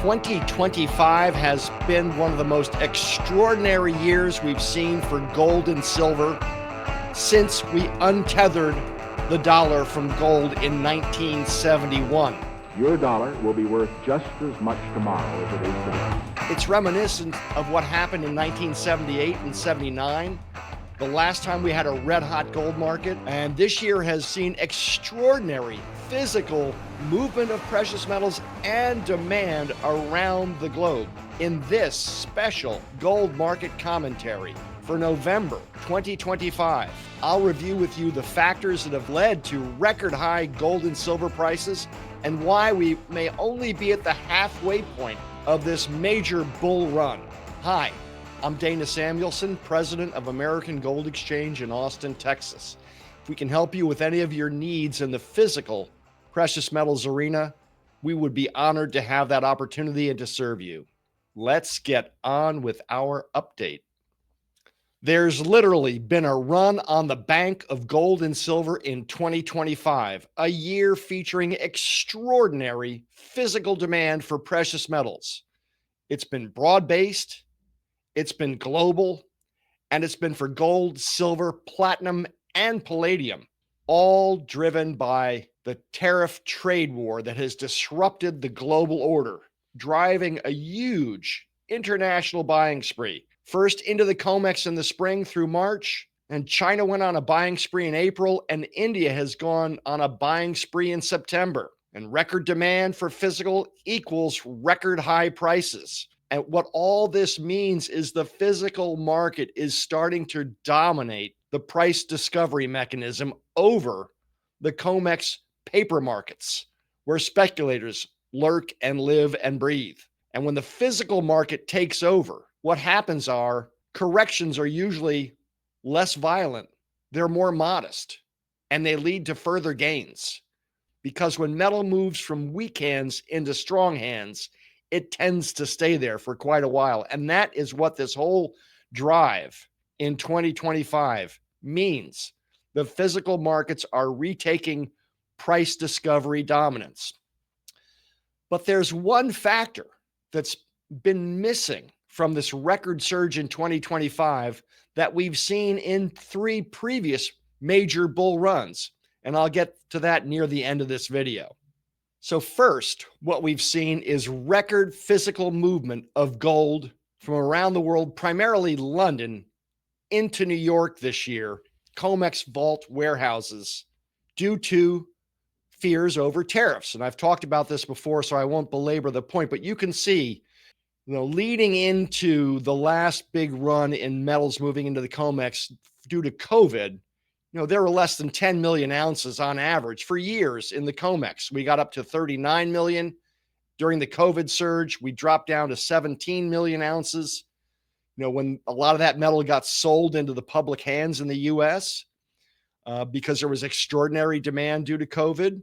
2025 has been one of the most extraordinary years we've seen for gold and silver since we untethered the dollar from gold in 1971. Your dollar will be worth just as much tomorrow as it is today. It's reminiscent of what happened in 1978 and 79, the last time we had a red-hot gold market. And this year has seen extraordinary physical movement of precious metals and demand around the globe. In this special gold market commentary for November 2025, I'll review with you the factors that have led to record high gold and silver prices and why we may only be at the halfway point of this major bull run. Hi, I'm Dana Samuelson, president of American Gold Exchange in Austin, Texas. If we can help you with any of your needs in the physical precious metals arena, we would be honored to have that opportunity and to serve you. Let's get on with our update. There's literally been a run on the bank of gold and silver in 2025, a year featuring extraordinary physical demand for precious metals. It's been broad-based, it's been global, and it's been for gold, silver, platinum, and palladium, all driven by the tariff trade war that has disrupted the global order, driving a huge international buying spree. First into the COMEX in the spring through March, and China went on a buying spree in April, and India has gone on a buying spree in September. And record demand for physical equals record high prices. And what all this means is the physical market is starting to dominate the price discovery mechanism over the COMEX paper markets, where speculators lurk and live and breathe. And when the physical market takes over, what happens are corrections are usually less violent, they're more modest, and they lead to further gains. Because when metal moves from weak hands into strong hands, it tends to stay there for quite a while. And that is what this whole drive in 2025 means. The physical markets are retaking price discovery dominance. But there's one factor that's been missing from this record surge in 2025 that we've seen in three previous major bull runs. And I'll get to that near the end of this video. So first, what we've seen is record physical movement of gold from around the world, primarily London, into New York this year, COMEX vault warehouses, due to fears over tariffs. And I've talked about this before, so I won't belabor the point, but you can see, leading into the last big run in metals moving into the COMEX due to COVID, there were less than 10 million ounces on average for years in the COMEX. We got up to 39 million during the COVID surge. We dropped down to 17 million ounces. When a lot of that metal got sold into the public hands in the US because there was extraordinary demand due to COVID.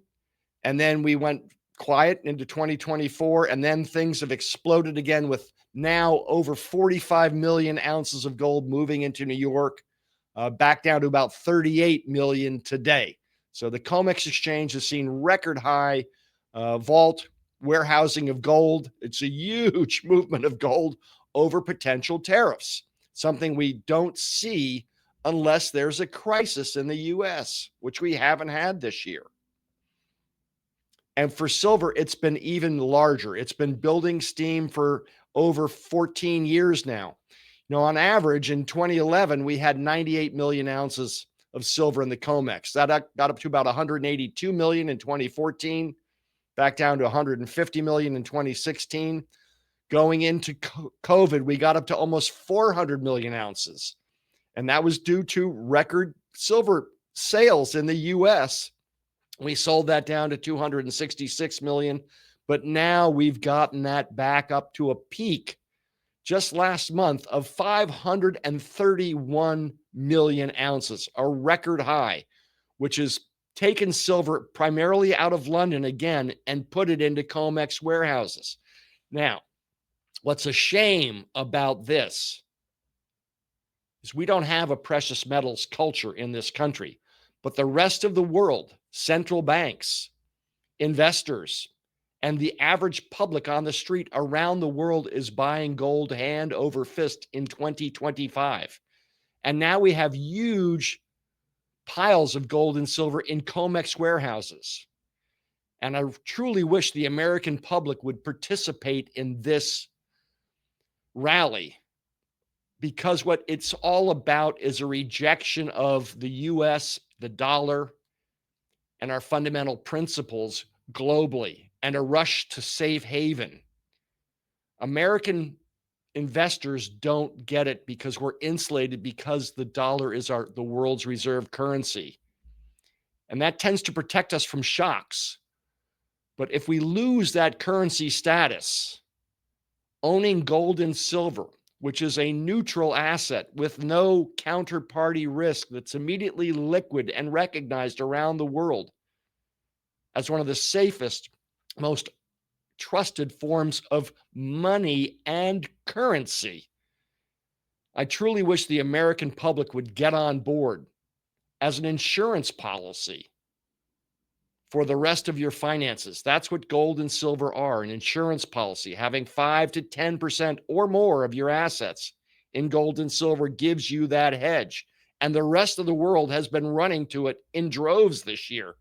And then we went quiet into 2024, and then things have exploded again with now over 45 million ounces of gold moving into New York, back down to about 38 million today. So the COMEX exchange has seen record high vault warehousing of gold. It's a huge movement of gold over potential tariffs, something we don't see unless there's a crisis in the US, which we haven't had this year. And for silver, it's been even larger. It's been building steam for over 14 years now. On average, in 2011, we had 98 million ounces of silver in the COMEX. That got up to about 182 million in 2014, back down to 150 million in 2016. Going into COVID, we got up to almost 400 million ounces. And that was due to record silver sales in the US. We sold that down to 266 million, but now we've gotten that back up to a peak just last month of 531 million ounces, a record high, which has taken silver primarily out of London again and put it into COMEX warehouses. Now, what's a shame about this is we don't have a precious metals culture in this country, but the rest of the world, central banks, investors, And the average public on the street around the world is buying gold hand over fist in 2025. And now we have huge piles of gold and silver in COMEX warehouses. And I truly wish the American public would participate in this rally, because what it's all about is a rejection of the US, the dollar, and our fundamental principles globally, and a rush to safe haven. American investors don't get it because we're insulated, because the dollar is the world's reserve currency. And that tends to protect us from shocks. But if we lose that currency status, owning gold and silver, which is a neutral asset with no counterparty risk, that's immediately liquid and recognized around the world as one of the safest, most trusted forms of money and currency. I truly wish the American public would get on board as an insurance policy for the rest of your finances. That's what gold and silver are, an insurance policy. Having 5 to 10% or more of your assets in gold and silver gives you that hedge. And the rest of the world has been running to it in droves this year,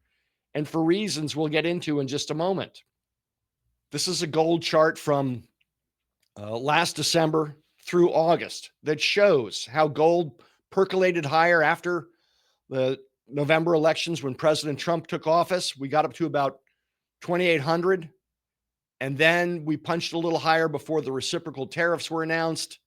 and for reasons we'll get into in just a moment. This is a gold chart from last December through August that shows how gold percolated higher after the November elections. When President Trump took office, we got up to about 2,800. And then we punched a little higher before the reciprocal tariffs were announced.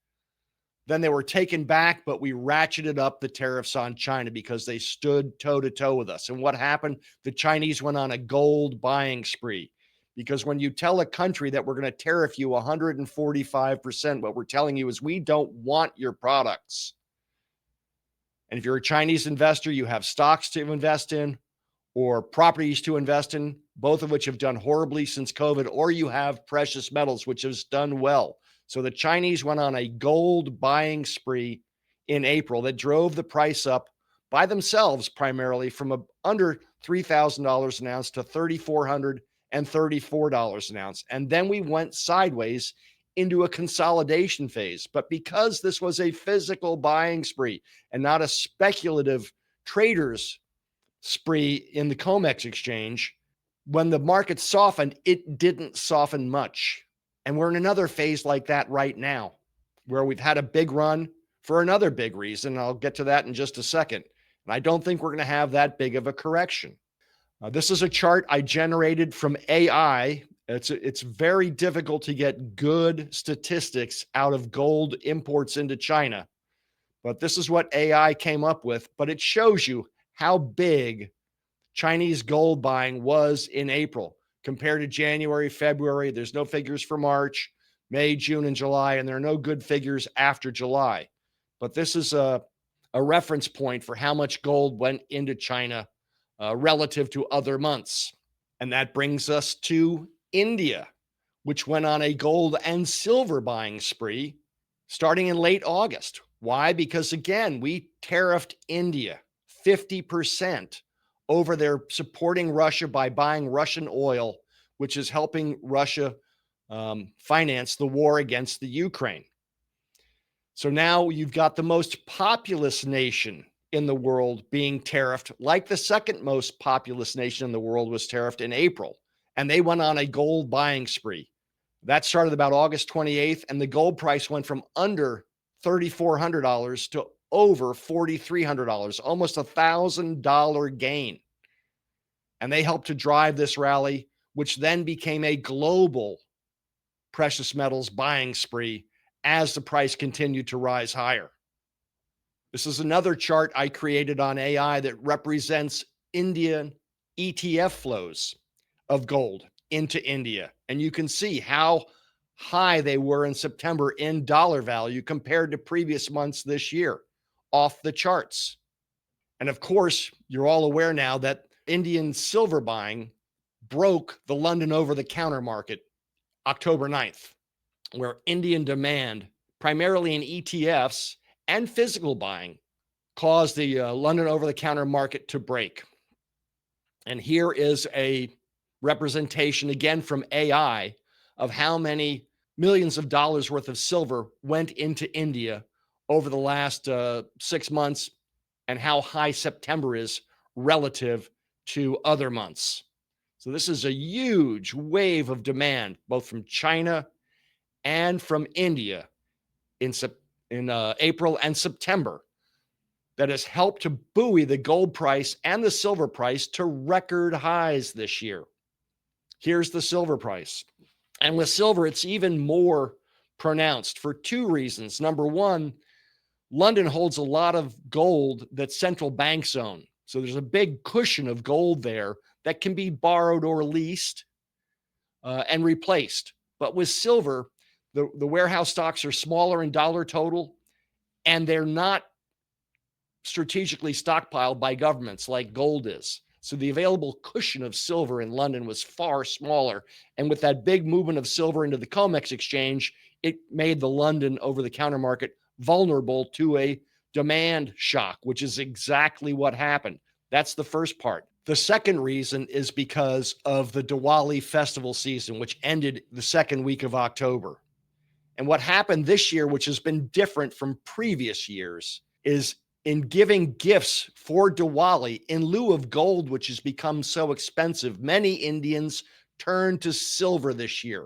Then they were taken back, but we ratcheted up the tariffs on China because they stood toe to toe with us. And what happened? The Chinese went on a gold buying spree. Because when you tell a country that we're going to tariff you 145%, what we're telling you is we don't want your products. And if you're a Chinese investor, you have stocks to invest in or properties to invest in, both of which have done horribly since COVID, or you have precious metals, which has done well. So the Chinese went on a gold buying spree in April that drove the price up by themselves, primarily from under $3,000 an ounce to $3,400 and $34 an ounce. And then we went sideways into a consolidation phase. But because this was a physical buying spree and not a speculative traders spree in the COMEX exchange, when the market softened, it didn't soften much. And we're in another phase like that right now, where we've had a big run for another big reason. I'll get to that in just a second. And I don't think we're going to have that big of a correction. This is a chart I generated from AI. It's very difficult to get good statistics out of gold imports into China. But this is what AI came up with. But it shows you how big Chinese gold buying was in April compared to January, February. There's no figures for March, May, June, and July, and there are no good figures after July. But this is a reference point for how much gold went into China relative to other months. And that brings us to India, which went on a gold and silver buying spree starting in late August. Why? Because again, we tariffed India 50% over their supporting Russia by buying Russian oil, which is helping Russia finance the war against the Ukraine. So now you've got the most populous nation in the world being tariffed, like the second most populous nation in the world was tariffed in April. And they went on a gold buying spree. That started about August 28th, and the gold price went from under $3,400 to over $4,300, almost $1,000 gain. And they helped to drive this rally, which then became a global precious metals buying spree as the price continued to rise higher. This is another chart I created on AI that represents Indian ETF flows of gold into India. And you can see how high they were in September in dollar value compared to previous months this year, off the charts. And of course, you're all aware now that Indian silver buying broke the London over-the-counter market October 9th, where Indian demand, primarily in ETFs and physical buying, caused the London over-the-counter market to break. And here is a representation, again from AI, of how many millions of dollars worth of silver went into India over the last 6 months, and how high September is relative to other months. So this is a huge wave of demand, both from China and from India in April and September, that has helped to buoy the gold price and the silver price to record highs this year. Here's the silver price. And with silver, it's even more pronounced for two reasons. Number one, London holds a lot of gold that central banks own. So there's a big cushion of gold there that can be borrowed or leased and replaced. But with silver, the warehouse stocks are smaller in dollar total, and they're not strategically stockpiled by governments like gold is. So the available cushion of silver in London was far smaller. And with that big movement of silver into the COMEX exchange, it made the London over-the-counter market vulnerable to a demand shock, which is exactly what happened. That's the first part. The second reason is because of the Diwali festival season, which ended the second week of October. And what happened this year, which has been different from previous years, is in giving gifts for Diwali in lieu of gold, which has become so expensive, many Indians turned to silver this year,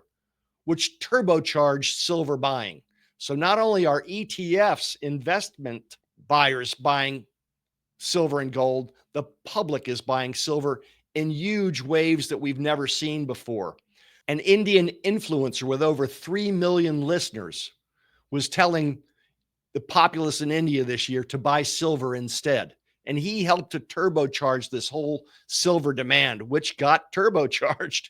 which turbocharged silver buying. So not only are ETFs, investment buyers, buying silver and gold, the public is buying silver in huge waves that we've never seen before. An Indian influencer with over 3 million listeners was telling the populace in India this year to buy silver instead. And he helped to turbocharge this whole silver demand, which got turbocharged,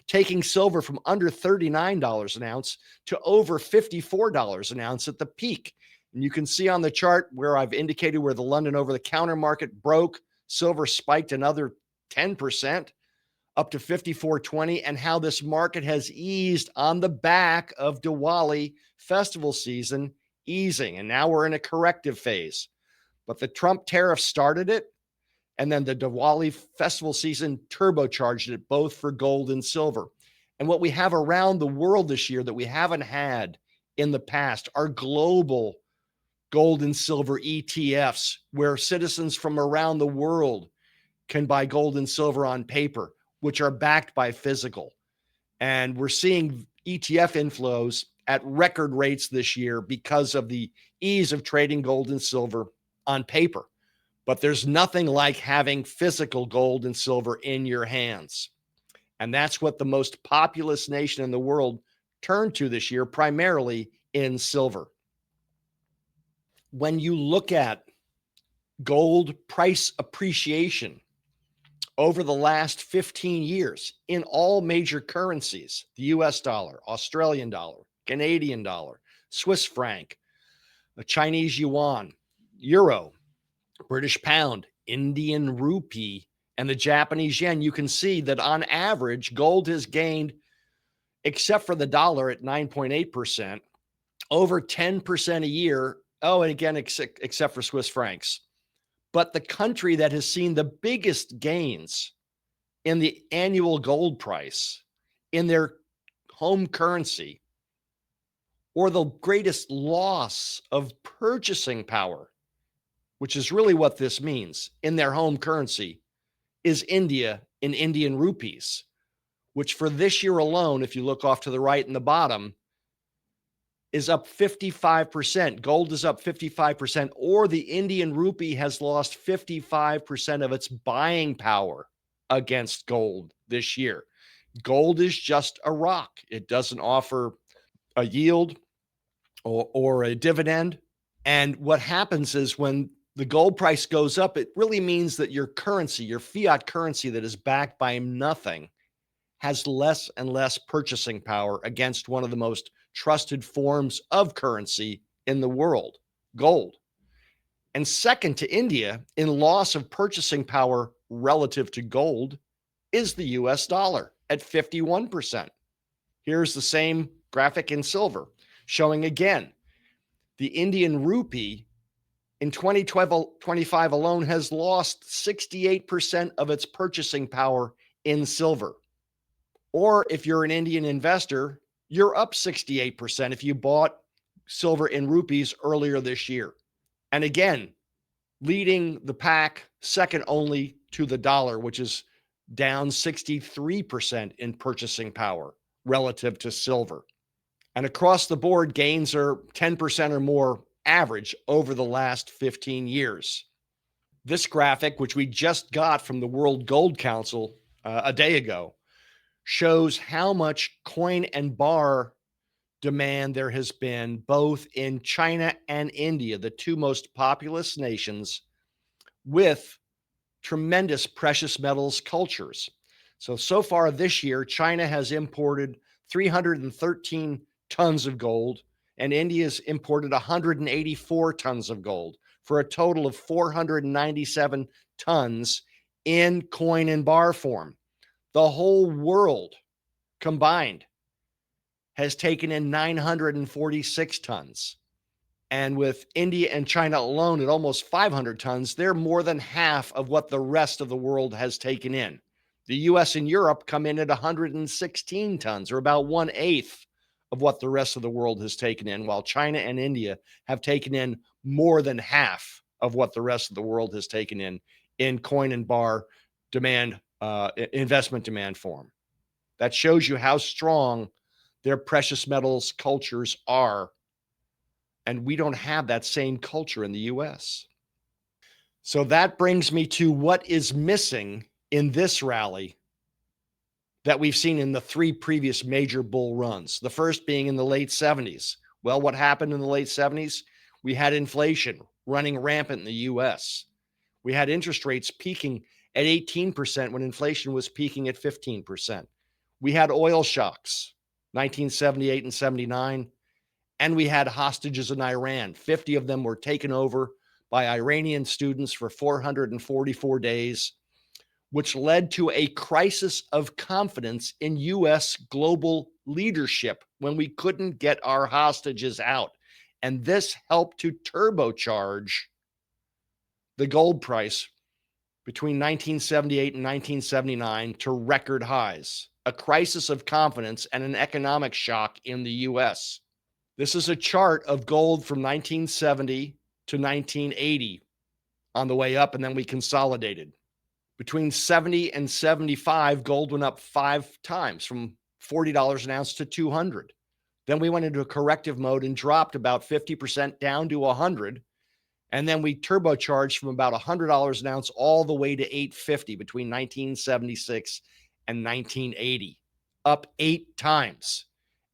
taking silver from under $39 an ounce to over $54 an ounce at the peak. And you can see on the chart where I've indicated where the London over-the-counter market broke, silver spiked another 10%. Up to 54.20, and how this market has eased on the back of Diwali festival season easing. And now we're in a corrective phase. But the Trump tariff started it, and then the Diwali festival season turbocharged it, both for gold and silver. And what we have around the world this year that we haven't had in the past are global gold and silver ETFs, where citizens from around the world can buy gold and silver on paper, which are backed by physical. And we're seeing ETF inflows at record rates this year because of the ease of trading gold and silver on paper. But there's nothing like having physical gold and silver in your hands. And that's what the most populous nation in the world turned to this year, primarily in silver. When you look at gold price appreciation over the last 15 years in all major currencies, the US dollar, Australian dollar, Canadian dollar, Swiss franc, the Chinese yuan, euro, British pound, Indian rupee, and the Japanese yen, you can see that on average, gold has gained, except for the dollar at 9.8%, over 10% a year. Oh, and again, except for Swiss francs. But the country that has seen the biggest gains in the annual gold price in their home currency, or the greatest loss of purchasing power, which is really what this means, in their home currency, is India in Indian rupees, which for this year alone, if you look off to the right and the bottom, is up 55%. Gold is up 55%, or the Indian rupee has lost 55% of its buying power against gold this year. Gold is just a rock. It doesn't offer a yield or a dividend. And what happens is when the gold price goes up, it really means that your currency, your fiat currency that is backed by nothing, has less and less purchasing power against one of the most trusted forms of currency in the world, gold. And second to India in loss of purchasing power relative to gold is the US dollar at 51%. Here's the same graphic in silver, showing again the Indian rupee in 2025 alone has lost 68% of its purchasing power in silver. Or if you're an Indian investor, you're up 68% if you bought silver in rupees earlier this year. And again, leading the pack second only to the dollar, which is down 63% in purchasing power relative to silver. And across the board, gains are 10% or more average over the last 15 years. This graphic, which we just got from the World Gold Council a day ago, shows how much coin and bar demand there has been both in China and India, the two most populous nations with tremendous precious metals cultures. So far this year, China has imported 313 tons of gold, and India's imported 184 tons of gold for a total of 497 tons in coin and bar form. The whole world combined has taken in 946 tons. And with India and China alone at almost 500 tons, they're more than half of what the rest of the world has taken in. The US and Europe come in at 116 tons, or about 1/8 of what the rest of the world has taken in, while China and India have taken in more than half of what the rest of the world has taken in coin and bar demand, investment demand form. That shows you how strong their precious metals cultures are. And we don't have that same culture in the US. So that brings me to what is missing in this rally that we've seen in the three previous major bull runs. The first being in the late 70s. Well, what happened in the late 70s? We had inflation running rampant in the US. We had interest rates peaking at 18% when inflation was peaking at 15%. We had oil shocks, 1978 and 79. And we had hostages in Iran. 50 of them were taken over by Iranian students for 444 days, which led to a crisis of confidence in US global leadership when we couldn't get our hostages out. And this helped to turbocharge the gold price between 1978 and 1979 to record highs, a crisis of confidence and an economic shock in the US. This is a chart of gold from 1970 to 1980 on the way up, and then we consolidated. Between 70 and 75, gold went up 5 times from $40 an ounce to 200. Then we went into a corrective mode and dropped about 50% down to 100. And then we turbocharged from about $100 an ounce all the way to $850 between 1976 and 1980, up 8 times.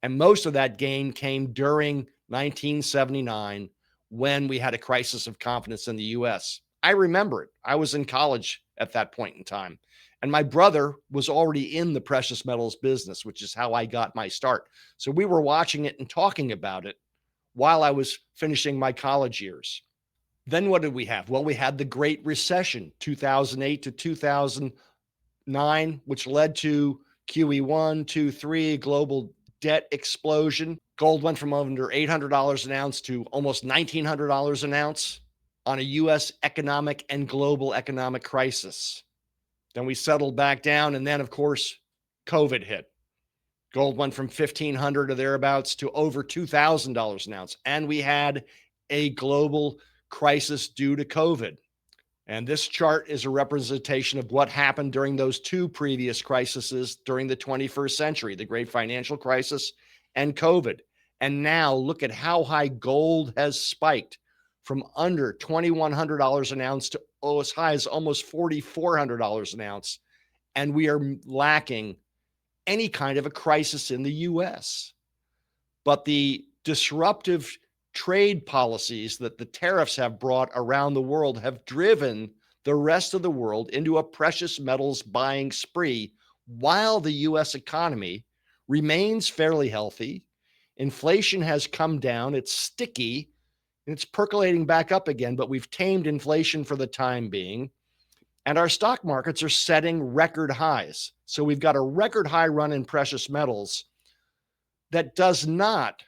And most of that gain came during 1979 when we had a crisis of confidence in the US. I remember it. I was in college at that point in time. And my brother was already in the precious metals business, which is how I got my start. So we were watching it and talking about it while I was finishing my college years. Then what did we have? Well, we had the Great Recession, 2008 to 2009, which led to QE1, 2, 3, global debt explosion. Gold went from under $800 an ounce to almost $1,900 an ounce on a US economic and global economic crisis. Then we settled back down, and then, of course, COVID hit. Gold went from $1,500 or thereabouts to over $2,000 an ounce, and we had a global crisis due to COVID. And this chart is a representation of what happened during those two previous crises during the 21st century, the great financial crisis and COVID. And now look at how high gold has spiked from under $2,100 an ounce to as high as almost $4,400 an ounce. And we are lacking any kind of a crisis in the US. But the disruptive trade policies that the tariffs have brought around the world have driven the rest of the world into a precious metals buying spree while the US economy remains fairly healthy. Inflation has come down, it's sticky, and it's percolating back up again, but we've tamed inflation for the time being. And our stock markets are setting record highs. So we've got a record high run in precious metals that does not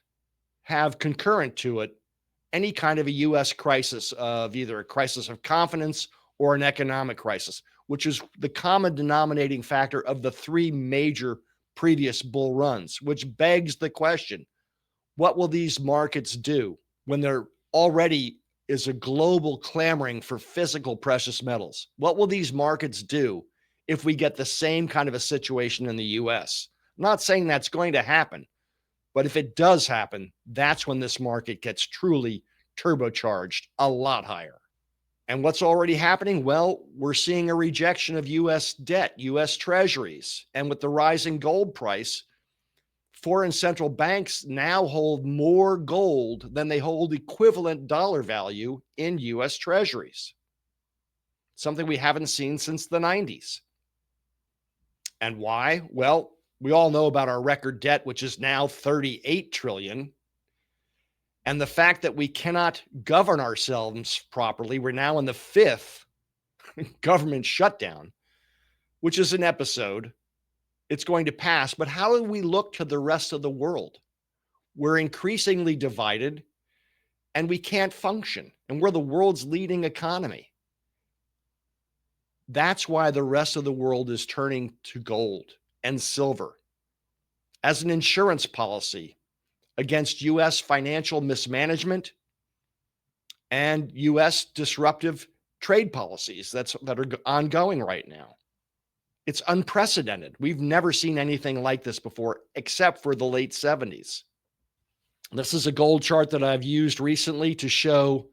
have concurrent to it any kind of a US crisis of either a crisis of confidence or an economic crisis, which is the common denominating factor of the three major previous bull runs, which begs the question, what will these markets do when there already is a global clamoring for physical precious metals? What will these markets do if we get the same kind of a situation in the US? I'm not saying that's going to happen, but if it does happen, that's when this market gets truly turbocharged a lot higher. And what's already happening? Well, we're seeing a rejection of US debt, US treasuries. And with the rising gold price, foreign central banks now hold more gold than they hold equivalent dollar value in US treasuries, something we haven't seen since the 90s. And why? Well, we all know about our record debt, which is now 38 trillion. And the fact that we cannot govern ourselves properly, we're now in the fifth government shutdown, which is an episode. It's going to pass. But how do we look to the rest of the world? We're increasingly divided and we can't function. And we're the world's leading economy. That's why the rest of the world is turning to gold and silver as an insurance policy against US financial mismanagement and US disruptive trade policies that are ongoing right now. It's unprecedented. We've never seen anything like this before, except for the late 70s. This is a gold chart that I've used recently to show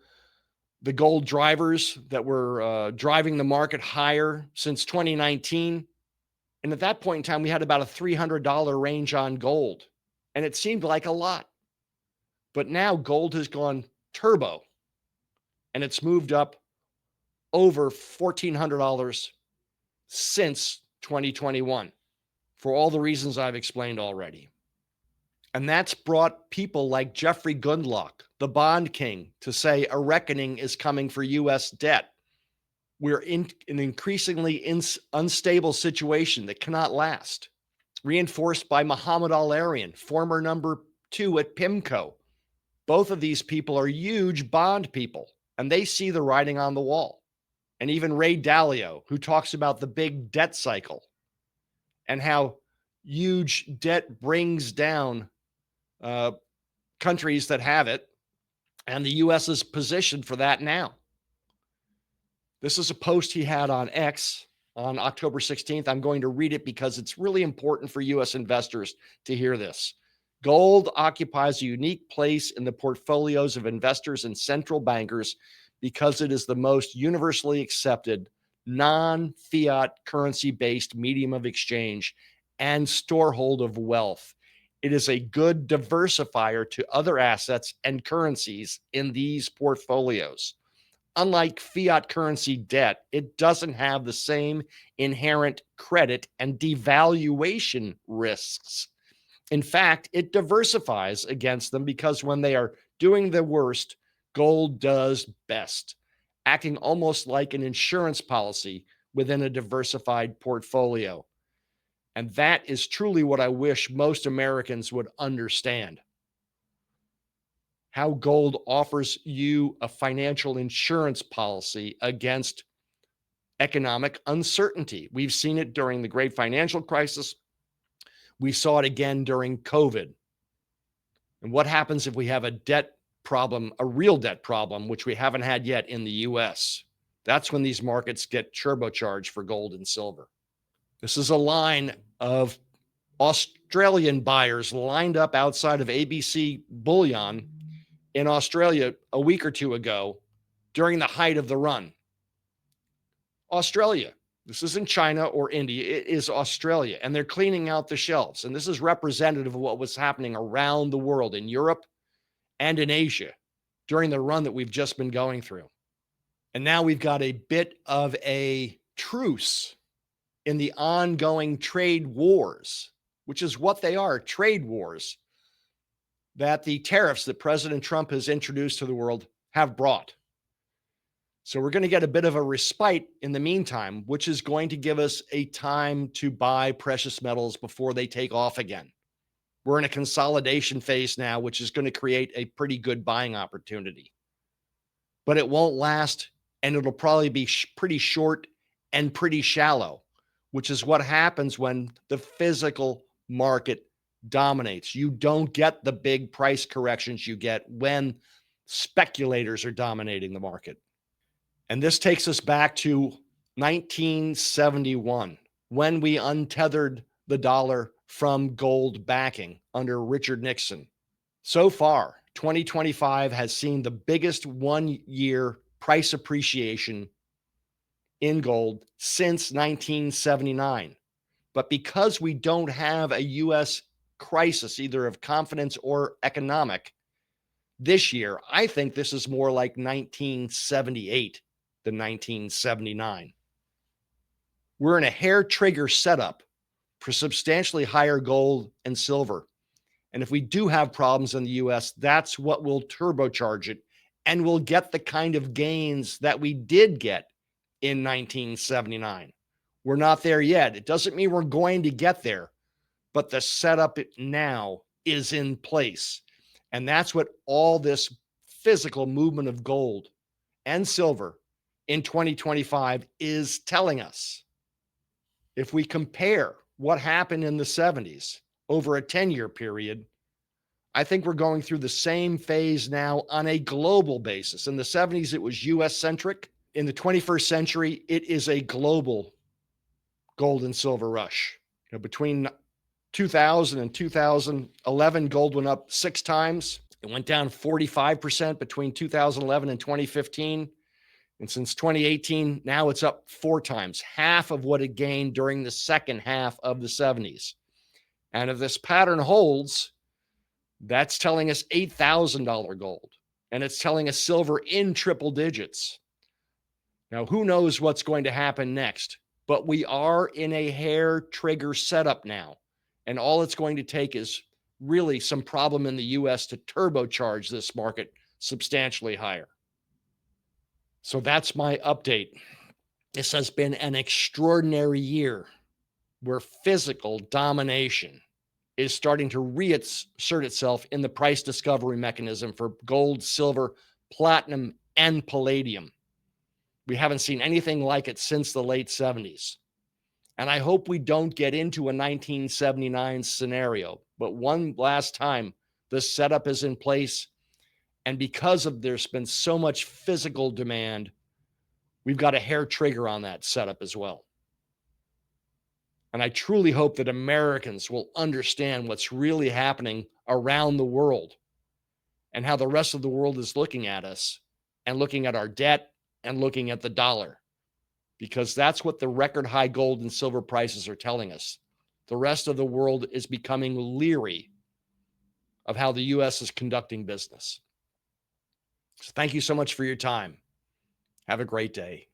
the gold drivers that were driving the market higher since 2019. And at that point in time, we had about a $300 range on gold. And it seemed like a lot. But now gold has gone turbo and it's moved up over $1,400 since 2021 for all the reasons I've explained already. And that's brought people like Jeffrey Gundlach, the bond king, to say a reckoning is coming for US debt. We're in an increasingly unstable situation that cannot last. Reinforced by Mohammed Al-Arian, former number 2 at PIMCO. Both of these people are huge bond people, and they see the writing on the wall. And even Ray Dalio, who talks about the big debt cycle and how huge debt brings down countries that have it, and the U.S. is positioned for that now. This is a post he had on X on October 16th. I'm going to read it because it's really important for U.S. investors to hear this. Gold occupies a unique place in the portfolios of investors and central bankers because it is the most universally accepted non-fiat currency-based medium of exchange and storehold of wealth. It is a good diversifier to other assets and currencies in these portfolios. Unlike fiat currency debt, it doesn't have the same inherent credit and devaluation risks. In fact, it diversifies against them because when they are doing the worst, gold does best, acting almost like an insurance policy within a diversified portfolio. And that is truly what I wish most Americans would understand. How gold offers you a financial insurance policy against economic uncertainty. We've seen it during the great financial crisis. We saw it again during COVID. And what happens if we have a debt problem, a real debt problem, which we haven't had yet in the US? That's when these markets get turbocharged for gold and silver. This is a line of Australian buyers lined up outside of ABC Bullion in Australia a week or two ago during the height of the run. Australia. This isn't China or India. It is Australia. And they're cleaning out the shelves. And this is representative of what was happening around the world in Europe and in Asia during the run that we've just been going through. And now we've got a bit of a truce in the ongoing trade wars, which is what they are, trade wars, that the tariffs that President Trump has introduced to the world have brought. So we're going to get a bit of a respite in the meantime, which is going to give us a time to buy precious metals before they take off again. We're in a consolidation phase now, which is going to create a pretty good buying opportunity. But it won't last, and it'll probably be pretty short and pretty shallow, which is what happens when the physical market dominates. You don't get the big price corrections you get when speculators are dominating the market. And this takes us back to 1971, when we untethered the dollar from gold backing under Richard Nixon. So far, 2025 has seen the biggest one-year price appreciation in gold since 1979. But because we don't have a US crisis, either of confidence or economic, this year, I think this is more like 1978 than 1979. We're in a hair trigger setup for substantially higher gold and silver. And if we do have problems in the US, that's what will turbocharge it. And we'll get the kind of gains that we did get in 1979. We're not there yet. It doesn't mean we're going to get there, but the setup now is in place. And that's what all this physical movement of gold and silver in 2025 is telling us. If we compare what happened in the 70s over a 10-year period, I think we're going through the same phase now on a global basis. In the 70s, it was US centric. In the 21st century, it is a global gold and silver rush. Between 2000 and 2011, gold went up 6 times. It went down 45% between 2011 and 2015. And since 2018, now it's up 4 times, half of what it gained during the second half of the 70s. And if this pattern holds, that's telling us $8,000 gold. And it's telling us silver in triple digits. Now, who knows what's going to happen next? But we are in a hair trigger setup now. And all it's going to take is really some problem in the US to turbocharge this market substantially higher. So that's my update. This has been an extraordinary year where physical domination is starting to reassert itself in the price discovery mechanism for gold, silver, platinum, and palladium. We haven't seen anything like it since the late 70s. And I hope we don't get into a 1979 scenario. But one last time, the setup is in place. And because of there's been so much physical demand, we've got a hair trigger on that setup as well. And I truly hope that Americans will understand what's really happening around the world and how the rest of the world is looking at us and looking at our debt and looking at the dollar, because that's what the record high gold and silver prices are telling us. The rest of the world is becoming leery of how the US is conducting business. So thank you so much for your time. Have a great day.